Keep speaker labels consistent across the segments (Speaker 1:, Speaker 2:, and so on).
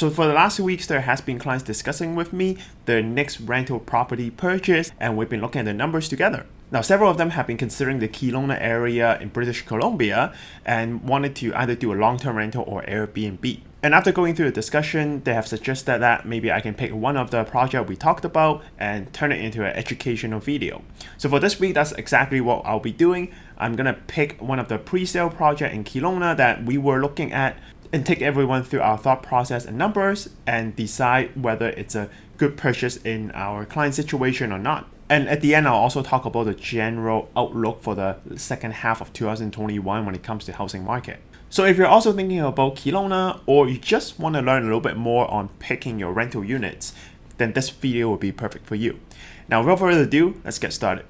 Speaker 1: So for the last 2 weeks, there has been clients discussing with me their next rental property purchase, and we've been looking at the numbers together. Now, several of them have been considering the Kelowna area in British Columbia and wanted to either do a long-term rental or Airbnb. And after going through the discussion, they have suggested that maybe I can pick one of the projects we talked about and turn it into an educational video. So for this week, that's exactly what I'll be doing. I'm gonna pick one of the pre-sale projects in Kelowna that we were looking at and take everyone through our thought process and numbers and decide whether it's a good purchase in our client situation or not. And at the end, I'll also talk about the general outlook for the second half of 2021 when it comes to housing market. So if you're also thinking about Kelowna, or you just want to learn a little bit more on picking your rental units, then this video will be perfect for you. Now, without further ado, let's get started.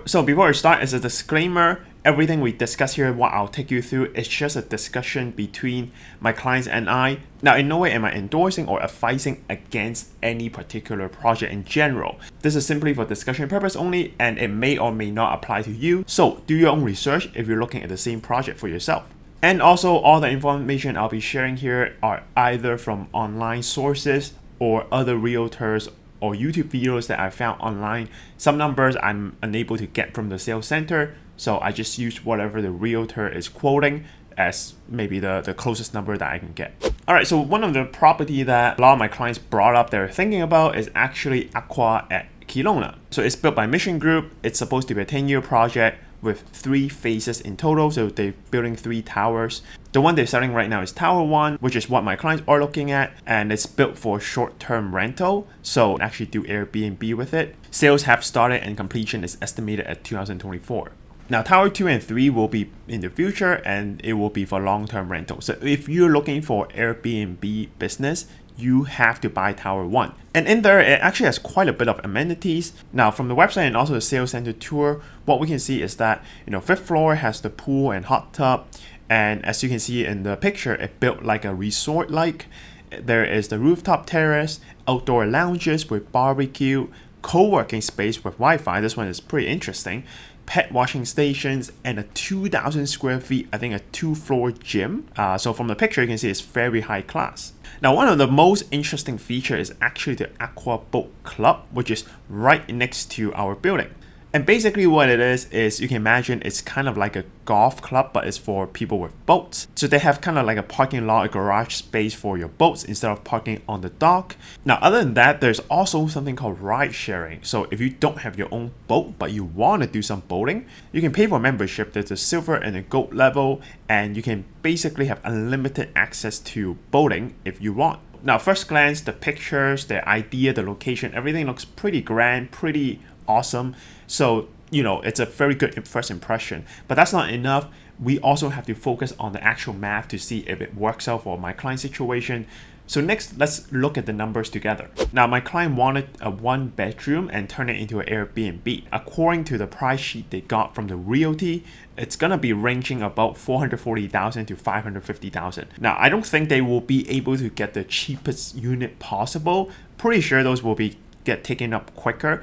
Speaker 1: So before I start, as a disclaimer, everything we discuss here, what I'll take you through, is just a discussion between my clients and I. Now, in no way am I endorsing or advising against any particular project in general. This is simply for discussion purpose only, and it may or may not apply to you. So do your own research if you're looking at the same project for yourself. And also, all the information I'll be sharing here are either from online sources or other realtors or YouTube videos that I found online. Some numbers I'm unable to get from the sales center, so I just use whatever the realtor is quoting as maybe the closest number that I can get. All right, so one of the property that a lot of my clients brought up they're thinking about is actually Aqua at Kelowna. So it's built by Mission Group. It's supposed to be a 10-year project with 3 phases in total, so they're building 3 towers. The one they're selling right now is Tower 1, which is what my clients are looking at, and it's built for short-term rental, so actually do Airbnb with it. Sales have started and completion is estimated at 2024. Now, Tower 2 and 3 will be in the future, and it will be for long-term rental. So if you're looking for Airbnb business, you have to buy Tower 1. And in there, it actually has quite a bit of amenities. Now, from the website and also the sales center tour, what we can see is that, 5th floor has the pool and hot tub. And as you can see in the picture, it built like a resort-like. There is the rooftop terrace, outdoor lounges with barbecue, co-working space with Wi-Fi. This one is pretty interesting. Pet washing stations, and a 2,000 square feet, I think a 2-floor gym. So from the picture, you can see it's very high class. Now, one of the most interesting features is actually the Aqua Boat Club, which is right next to our building. And basically what it is you can imagine it's kind of like a golf club, but it's for people with boats. So they have kind of like a parking lot, a garage space for your boats instead of parking on the dock. Now, other than that, there's also something called ride sharing. So if you don't have your own boat, but you want to do some boating, you can pay for membership. There's a silver and a gold level, and you can basically have unlimited access to boating if you want. Now, first glance, the pictures, the idea, the location, everything looks pretty grand, pretty awesome. So, it's a very good first impression, but that's not enough. We also have to focus on the actual math to see if it works out for my client situation. So next, let's look at the numbers together. Now, my client wanted a 1-bedroom and turn it into an Airbnb. According to the price sheet they got from the realty, it's gonna be ranging about $440,000 to $550,000. Now, I don't think they will be able to get the cheapest unit possible. Pretty sure those will get taken up quicker.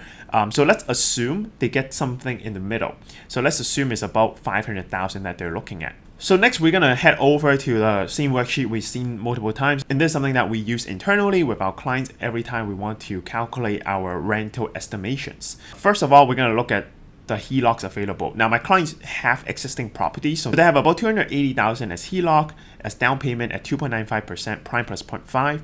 Speaker 1: So let's assume they get something in the middle. So let's assume it's about $500,000 that they're looking at. So next, we're gonna head over to the same worksheet we've seen multiple times. And this is something that we use internally with our clients every time we want to calculate our rental estimations. First of all, we're gonna look at the HELOCs available. Now, my clients have existing properties, so they have about $280,000 as HELOC, as down payment at 2.95% prime plus 0.5.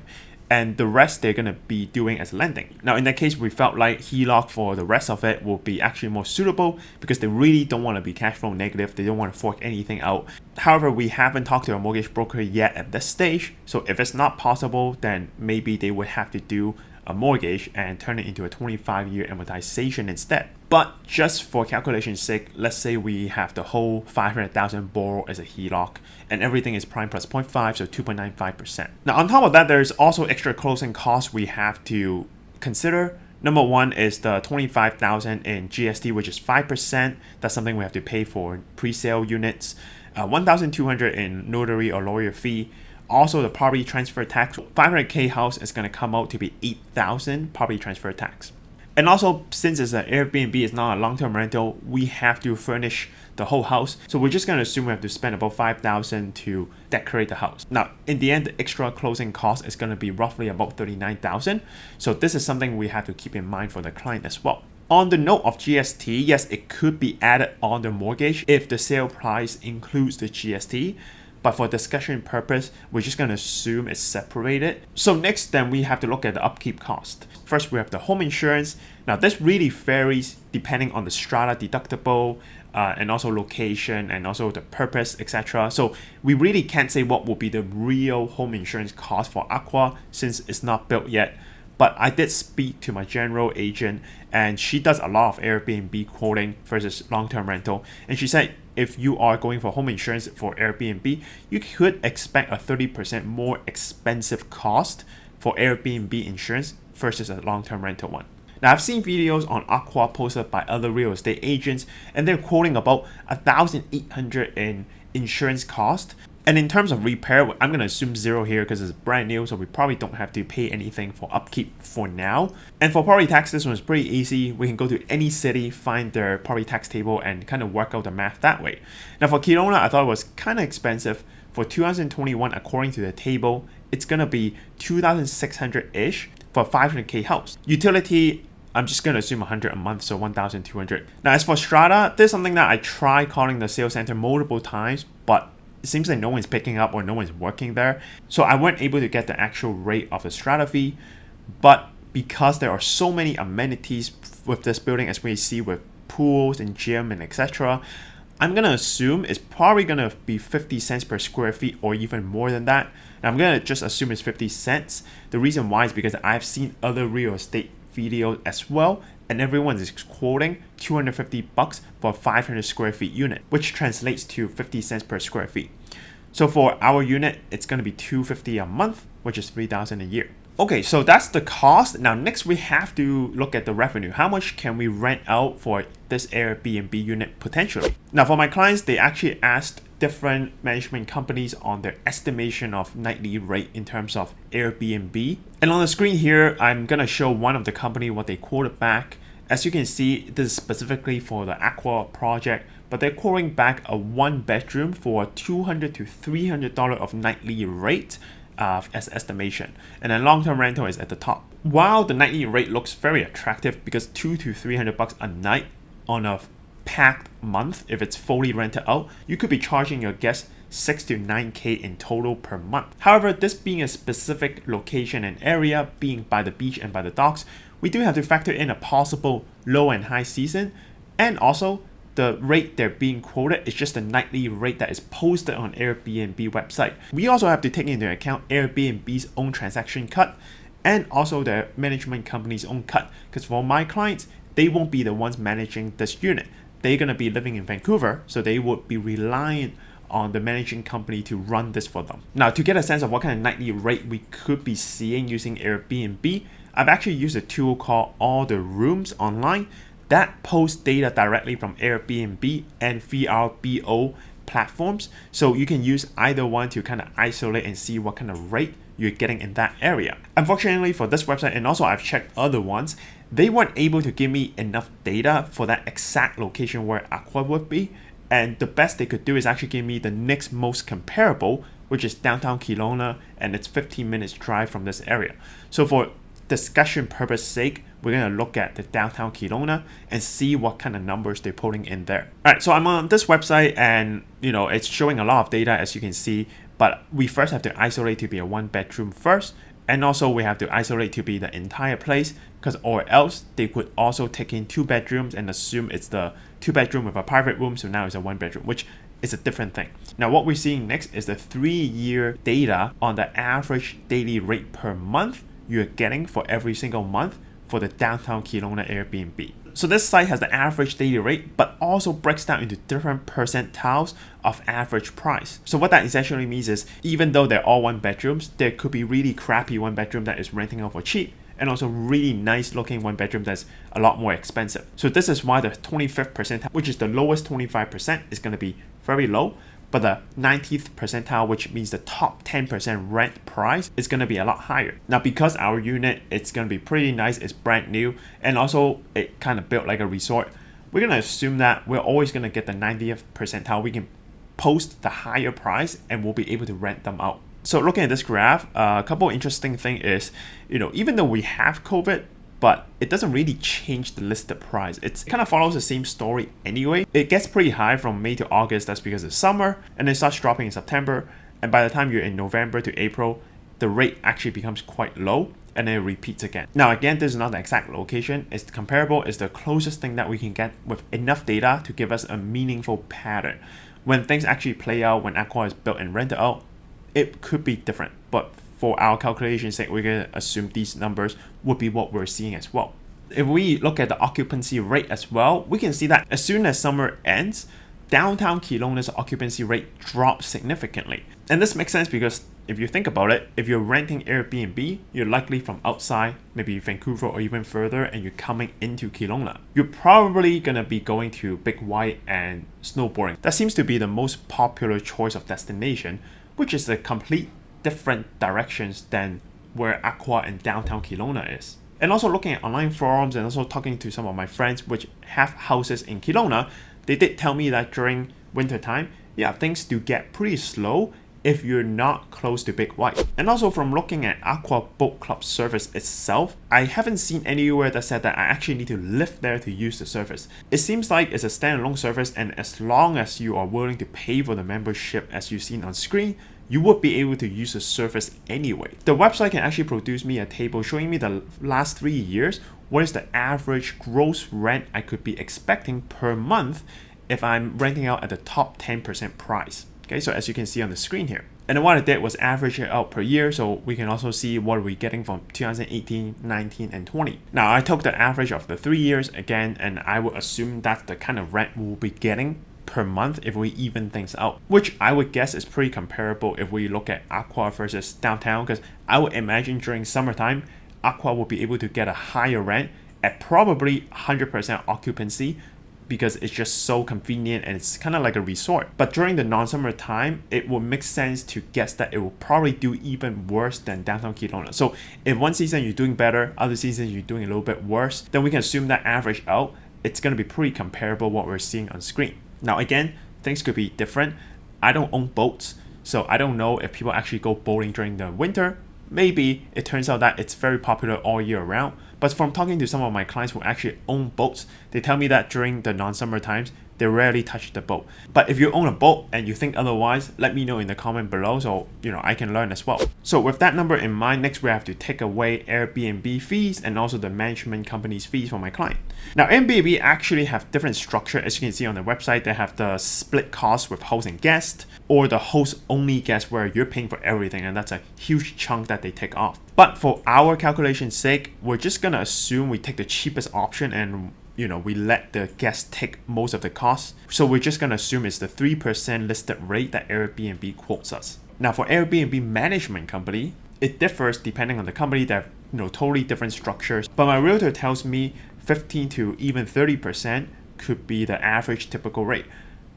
Speaker 1: And the rest they're going to be doing as lending. Now, in that case, we felt like HELOC for the rest of it will be actually more suitable because they really don't want to be cash flow negative. They don't want to fork anything out. However, we haven't talked to a mortgage broker yet at this stage. So if it's not possible, then maybe they would have to do a mortgage and turn it into a 25-year amortization instead. But just for calculation's sake, let's say we have the whole $500,000 borrow as a HELOC and everything is prime plus 0.5, so 2.95%. Now, on top of that, there's also extra closing costs we have to consider. Number one is the $25,000 in GST, which is 5%. That's something we have to pay for pre-sale units. $1,200 in notary or lawyer fee. Also, the property transfer tax, $500K house is going to come out to be $8,000 property transfer tax. And also, since it's an Airbnb, it's not a long-term rental, we have to furnish the whole house. So we're just going to assume we have to spend about $5,000 to decorate the house. Now, in the end, the extra closing cost is going to be roughly about $39,000. So this is something we have to keep in mind for the client as well. On the note of GST, yes, it could be added on the mortgage if the sale price includes the GST. But for discussion purpose, we're just going to assume it's separated. So next, then we have to look at the upkeep cost. First, we have the home insurance. Now, this really varies depending on the strata deductible and also location and also the purpose, etc. So we really can't say what will be the real home insurance cost for Aqua since it's not built yet. But I did speak to my general agent and she does a lot of Airbnb quoting versus long-term rental. And she said, if you are going for home insurance for Airbnb, you could expect a 30% more expensive cost for Airbnb insurance versus a long-term rental one. Now, I've seen videos on Aqua posted by other real estate agents, and they're quoting about $1,800 in insurance cost. And in terms of repair, I'm going to assume zero here because it's brand new, so we probably don't have to pay anything for upkeep for now. And for property tax, this one is pretty easy. We can go to any city, find their property tax table, and kind of work out the math that way. Now for Kelowna, I thought it was kind of expensive. For 2021, according to the table, it's going to be $2,600-ish for a $500K house. Utility, I'm just going to assume 100 a month, so 1,200. Now as for strata, this is something that I tried calling the sales center multiple times, but it seems like no one's picking up or no one's working there. So I weren't able to get the actual rate of the strata fee. But because there are so many amenities with this building, as we see with pools and gym and etc., I'm going to assume it's probably going to be 50 cents per square feet or even more than that. And I'm going to just assume it's 50 cents. The reason why is because I've seen other real estate videos as well, and everyone is quoting $250 for a 500 square feet unit, which translates to 50 cents per square feet. So for our unit, it's going to be $250 a month, which is $3,000 a year. Okay, so that's the cost. Now next we have to look at the revenue. How much can we rent out for this Airbnb unit potentially? Now for my clients, they actually asked different management companies on their estimation of nightly rate in terms of Airbnb. And on the screen here, I'm gonna show one of the company what they quoted back. As you can see, this is specifically for the Aqua project, but they're quoting back a 1-bedroom for $200 to $300 of nightly rate as estimation, and then long-term rental is at the top. While the nightly rate looks very attractive because $200 to $300 a night on a packed month, if it's fully rented out, you could be charging your guests $6 to $9K in total per month. However, this being a specific location and area, being by the beach and by the docks, we do have to factor in a possible low and high season, and also the rate they're being quoted is just the nightly rate that is posted on Airbnb website. We also have to take into account Airbnb's own transaction cut and also the management company's own cut, because for my clients, they won't be the ones managing this unit. They're going to be living in Vancouver, so they would be reliant on the managing company to run this for them. Now, to get a sense of what kind of nightly rate we could be seeing using Airbnb, I've actually used a tool called All the Rooms online that posts data directly from Airbnb and VRBO platforms. So you can use either one to kind of isolate and see what kind of rate you're getting in that area. Unfortunately for this website, and also I've checked other ones, they weren't able to give me enough data for that exact location where Aqua would be. And the best they could do is actually give me the next most comparable, which is downtown Kelowna, and it's 15 minutes drive from this area. So for discussion purpose sake, we're going to look at the downtown Kelowna and see what kind of numbers they're putting in there. All right, so I'm on this website and it's showing a lot of data, as you can see, but we first have to isolate to be a 1-bedroom first, and also we have to isolate to be the entire place, because or else they could also take in 2 bedrooms and assume it's the 2-bedroom with a private room, so now it's a 1-bedroom, which is a different thing. Now what we're seeing next is the 3-year data on the average daily rate per month you're getting for every single month for the downtown Kelowna Airbnb. So this site has the average daily rate, but also breaks down into different percentiles of average price. So what that essentially means is, even though they're all 1-bedrooms, there could be really crappy 1-bedroom that is renting out for cheap, and also really nice looking 1-bedroom that's a lot more expensive. So this is why the 25th percentile, which is the lowest 25%, is going to be very low. But the 90th percentile, which means the top 10% rent price, is going to be a lot higher. Now, because our unit, it's going to be pretty nice, it's brand new, and also it kind of built like a resort, we're going to assume that we're always going to get the 90th percentile. We can post the higher price and we'll be able to rent them out. So looking at this graph, a couple interesting thing is, even though we have COVID, but it doesn't really change the listed price. It kind of follows the same story anyway. It gets pretty high from May to August. That's because it's summer, and it starts dropping in September. And by the time you're in November to April, the rate actually becomes quite low, and then it repeats again. Now again, this is not the exact location. It's comparable. It's the closest thing that we can get with enough data to give us a meaningful pattern. When things actually play out, when Aqua is built and rented out, it could be different, but for our calculation's sake, we're going to assume these numbers would be what we're seeing as well. If we look at the occupancy rate as well, we can see that as soon as summer ends, downtown Kelowna's occupancy rate drops significantly. And this makes sense because if you think about it, if you're renting Airbnb, you're likely from outside, maybe Vancouver or even further, and you're coming into Kelowna. You're probably going to be going to Big White and snowboarding. That seems to be the most popular choice of destination, which is a complete different directions than where Aqua and downtown Kelowna is. And also looking at online forums and also talking to some of my friends which have houses in Kelowna, they did tell me that during winter time, things do get pretty slow if you're not close to Big White. And also from looking at Aqua Boat Club service itself, I haven't seen anywhere that said that I actually need to live there to use the service. It seems like it's a standalone service, and as long as you are willing to pay for the membership as you've seen on screen, you would be able to use the service anyway. The website can actually produce me a table showing me the last 3 years, what is the average gross rent I could be expecting per month if I'm renting out at the top 10% price. Okay, so as you can see on the screen here. And then what I did was average it out per year, so we can also see what we're getting from 2018, 19, and 20. Now I took the average of the 3 years again, and I would assume that's the kind of rent we'll be getting per month if we even things out, which I would guess is pretty comparable if we look at Aqua versus downtown, because I would imagine during summertime, Aqua will be able to get a higher rent at probably 100% occupancy because it's just so convenient and it's kind of like a resort. But during the non-summer time, it would make sense to guess that it will probably do even worse than downtown Kelowna. So if one season you're doing better, other seasons you're doing a little bit worse, then we can assume that average out, it's going to be pretty comparable what we're seeing on screen. Now again, things could be different. I don't own boats, so I don't know if people actually go boating during the winter. Maybe it turns out that it's very popular all year round. But from talking to some of my clients who actually own boats, they tell me that during the non-summer times, they rarely touch the boat. But if you own a boat and you think otherwise, let me know in the comment below so I can learn as well. So with that number in mind, next we have to take away Airbnb fees and also the management company's fees for my client. Now Airbnb actually have different structure. As you can see on the website, they have the split cost with host and guest, or the host only guest where you're paying for everything, and that's a huge chunk that they take off. But for our calculation's sake, we're just gonna assume we take the cheapest option and we let the guest take most of the costs. So we're just gonna assume it's the 3% listed rate that Airbnb quotes us. Now for Airbnb management company, it differs depending on the company. They have totally different structures. But my realtor tells me 15 to even 30% could be the average typical rate.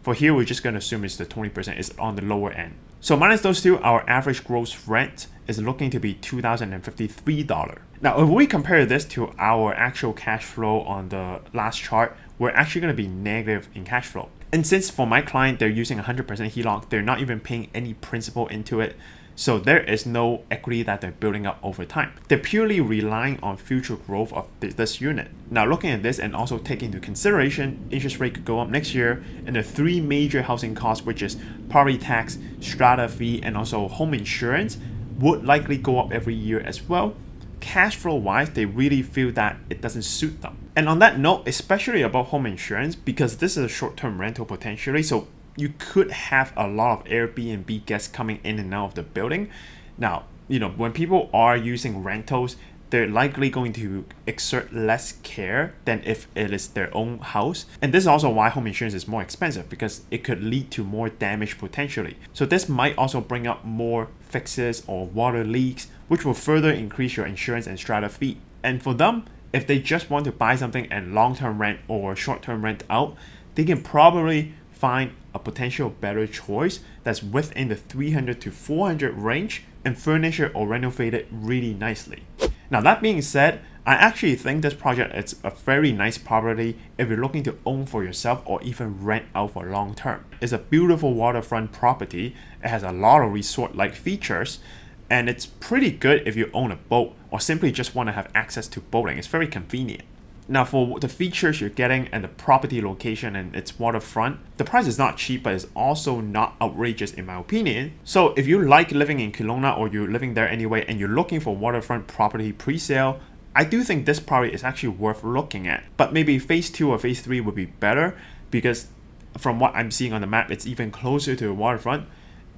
Speaker 1: For here, we're just gonna assume it's the 20% is on the lower end. So minus those two, our average gross rent is looking to be $2,053. Now, if we compare this to our actual cash flow on the last chart, we're actually going to be negative in cash flow. And since for my client, they're using 100% HELOC, they're not even paying any principal into it. So there is no equity that they're building up over time. They're purely relying on future growth of this unit. Now looking at this and also taking into consideration, interest rate could go up next year, and the three major housing costs, which is property tax, strata fee, and also home insurance, would likely go up every year as well. Cash flow wise, they really feel that it doesn't suit them. And on that note, especially about home insurance, because this is a short-term rental potentially, so you could have a lot of Airbnb guests coming in and out of the building. Now, when people are using rentals, they're likely going to exert less care than if it is their own house. And this is also why home insurance is more expensive, because it could lead to more damage potentially. So this might also bring up more fixes or water leaks, which will further increase your insurance and strata fee. And for them, if they just want to buy something and long-term rent or short-term rent out, they can probably find a potential better choice that's within the 300 to 400 range and furnish it or renovate it really nicely. Now that being said, I actually think this project is a very nice property if you're looking to own for yourself or even rent out for long term. It's a beautiful waterfront property. It has a lot of resort-like features, and it's pretty good if you own a boat or simply just want to have access to boating. It's very convenient. Now for the features you're getting and the property location and its waterfront, the price is not cheap, but it's also not outrageous in my opinion. So if you like living in Kelowna or you're living there anyway and you're looking for waterfront property pre-sale, I do think this property is actually worth looking at. But maybe phase 2 or phase 3 would be better because from what I'm seeing on the map, it's even closer to the waterfront.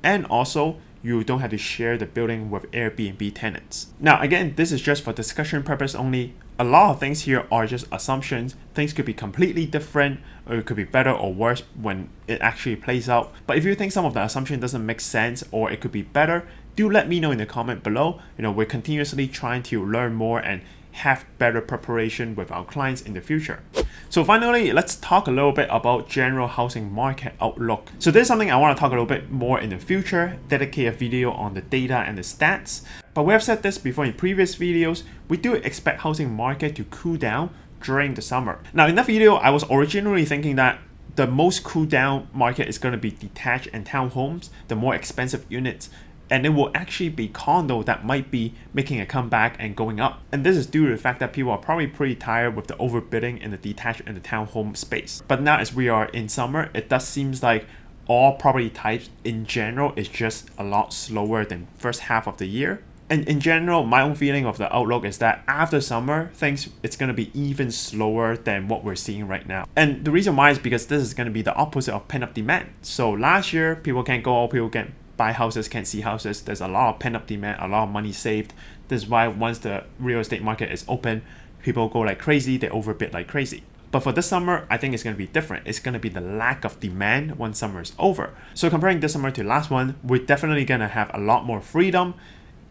Speaker 1: And also, you don't have to share the building with Airbnb tenants. Now again, this is just for discussion purpose only. A lot of things here are just assumptions. Things could be completely different, or it could be better or worse when it actually plays out. But if you think some of the assumption doesn't make sense or it could be better, do let me know in the comment below. We're continuously trying to learn more and have better preparation with our clients in the future. So finally, let's talk a little bit about general housing market outlook. So this is something I want to talk a little bit more in the future, dedicate a video on the data and the stats. But we have said this before in previous videos, we do expect housing market to cool down during the summer. Now in that video, I was originally thinking that the most cool down market is going to be detached and townhomes, the more expensive units. And it will actually be condo that might be making a comeback and going up. And this is due to the fact that people are probably pretty tired with the overbidding in the detached and the townhome space. But now as we are in summer, it does seem like all property types in general is just a lot slower than first half of the year. And in general, my own feeling of the outlook is that after summer, it's going to be even slower than what we're seeing right now. And the reason why is because this is going to be the opposite of pent-up demand. So last year, people can't go out, people can't buy houses, can't see houses. There's a lot of pent-up demand, a lot of money saved. This is why once the real estate market is open, people go like crazy, they overbid like crazy. But for this summer, I think it's going to be different. It's going to be the lack of demand once summer is over. So comparing this summer to last one, we're definitely going to have a lot more freedom.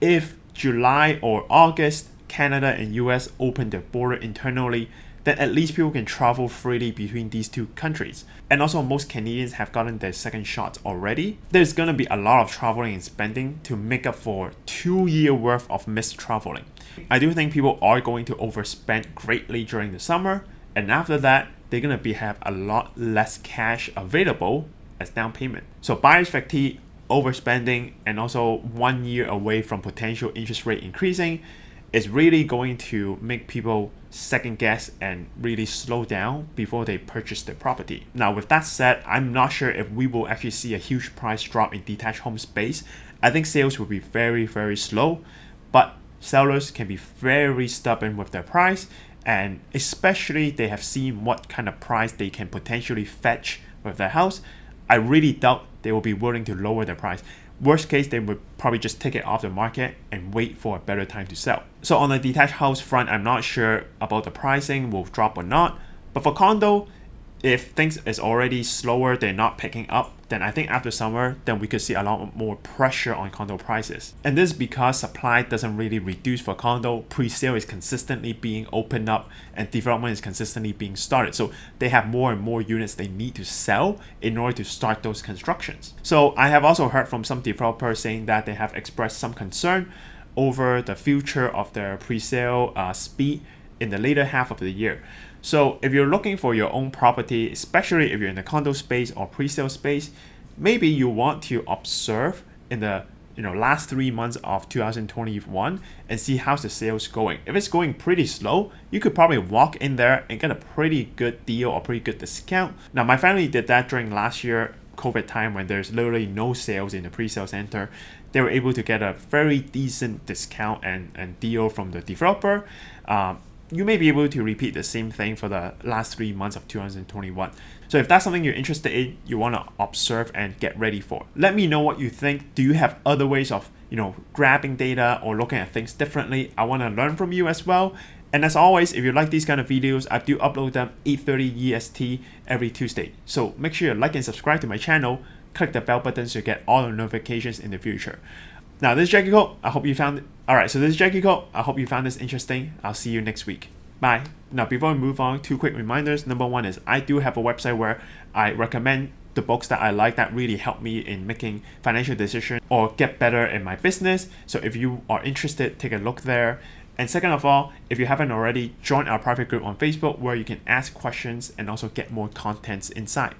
Speaker 1: If July or August, Canada and US open their border internally, then at least people can travel freely between these two countries. And also most Canadians have gotten their second shots already. There's gonna be a lot of traveling and spending to make up for 2 years worth of missed traveling. I do think people are going to overspend greatly during the summer, and after that, they're gonna have a lot less cash available as down payment. So buyers fatigue, overspending, and also 1 year away from potential interest rate increasing is really going to make people second guess and really slow down before they purchase their property. Now with that said, I'm not sure if we will actually see a huge price drop in detached home space. I think sales will be very, very slow, but sellers can be very stubborn with their price, and especially they have seen what kind of price they can potentially fetch with their house. I really doubt they will be willing to lower their price. Worst case, they would probably just take it off the market and wait for a better time to sell. So on the detached house front, I'm not sure about the pricing will drop or not. But for condo, if things is already slower, they're not picking up, then I think after summer, then we could see a lot more pressure on condo prices. And this is because supply doesn't really reduce for condo. Pre-sale is consistently being opened up and development is consistently being started. So they have more and more units they need to sell in order to start those constructions. So I have also heard from some developers saying that they have expressed some concern over the future of their pre-sale speed in the later half of the year. So if you're looking for your own property, especially if you're in the condo space or pre-sale space, maybe you want to observe in the last 3 months of 2021 and see how's the sales going. If it's going pretty slow, you could probably walk in there and get a pretty good deal or pretty good discount. Now my family did that during last year COVID time when there's literally no sales in the pre-sale center. They were able to get a very decent discount and deal from the developer. You may be able to repeat the same thing for the last 3 months of 2021. So if that's something you're interested in, you want to observe and get ready for. Let me know what you think. Do you have other ways of, grabbing data or looking at things differently? I want to learn from you as well. And as always, if you like these kind of videos, I do upload them 8:30 EST every Tuesday. So make sure you like and subscribe to my channel. Click the bell button to get all the notifications in the future. Now, this is Jacky. I hope you found it. Alright, so this is Jacky. I hope you found this interesting. I'll see you next week. Bye. Now, before we move on, 2 quick reminders. Number one is I do have a website where I recommend the books that I like that really help me in making financial decisions or get better in my business. So if you are interested, take a look there. And second of all, if you haven't already, join our private group on Facebook where you can ask questions and also get more contents inside.